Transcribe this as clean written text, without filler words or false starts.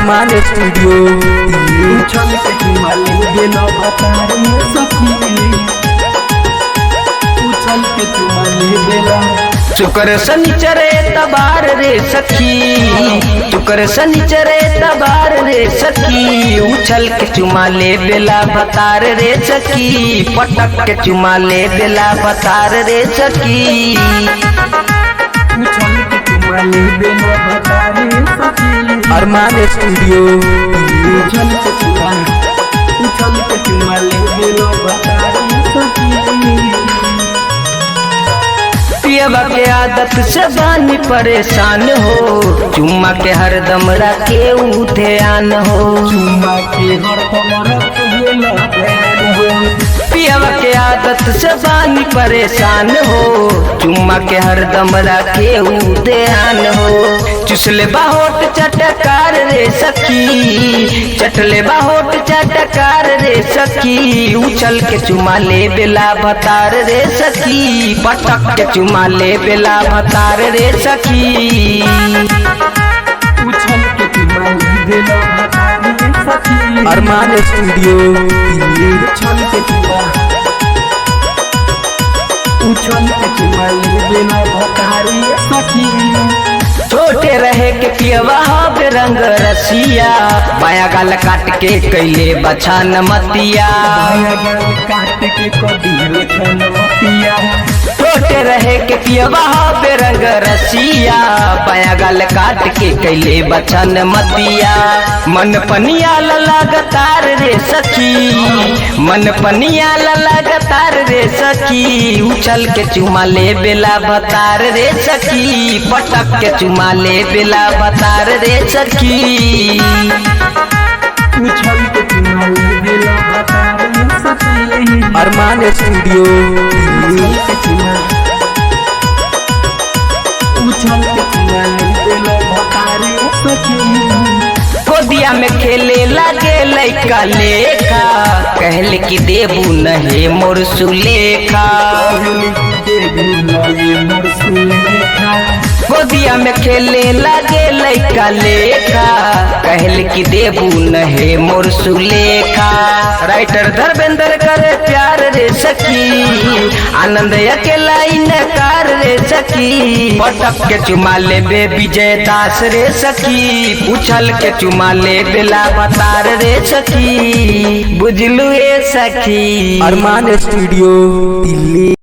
अरमान studio उछल के चुमा ले बेला भतार सखी, उछल के चुमा ले बेला। शुक्र शनिचरे तबार रे सखी, शुक्र शनिचरे तबार रे सखी, उछल के चुमा ले बेला भतार रे सखी, पटक के चुमा ले बेला भतार रे सखी। उछल के चुमा ले बेला भतार सखी, अरमान स्टूडियो उछल के चुमा ले बेला भतार सखी। पियवा के आदत से बानी परेशान हो, चुम्मा के हरदम रखे ऊ ध्यान हो, चुम्मा के हरदम रखे ध्यान हो। पियवा के आदत से बानी परेशान हो, चुम्मा के हरदम रखे ऊ ध्यान हो। चुसले बाहोट चटकार रे सखी, चटले बाहोट चटकार रे सखी, उछल के चुमा ले बेला भतार रे सखी, पटक के चुमा ले बेला भतार रे सखी। उछल के चुमा ले बेला भतार सखी, अरमान स्टूडियो उछल के चुमा ले बेला भतार सखी। छोटे रहे के पियवा रंग रसिया, बाया गाल काट के कैले बछान मतिया, काट के कदी छनवतिया। छोटे रहे के पियवा रंग रसिया, बाया गाल काट के कैले बछान मतिया। मन पनिया लगातार रे सखी, मन पनिया लगातार रे सखी, उछल के चुमा ले बेला भतार रे सखी, पटक के चुमा ले बेला भतार रे सखी। उछल के चुमा ले बेला भतार सखी, अरमान स्टूडियो उछल के चुमा ले बेला भतार सखी। गोदिया में खेले लगे लैका लेखा, कहले कि देबू नहे मोर सुलेखा, गोदिया में खेले लगे लैका लेखा, कहले कि देबू नहे मोर सुलेखा। राइटर धर्मेंद्र करे प्यार रे सखी, आनंद अकेला इनकार रे सखी, पटक के चुमा ले बे विजय दास रे सखी, उछल के चुमा ले बेला भतार रे सखी, बुझलू ए सखी। अरमान स्टूडियो दिल्ली।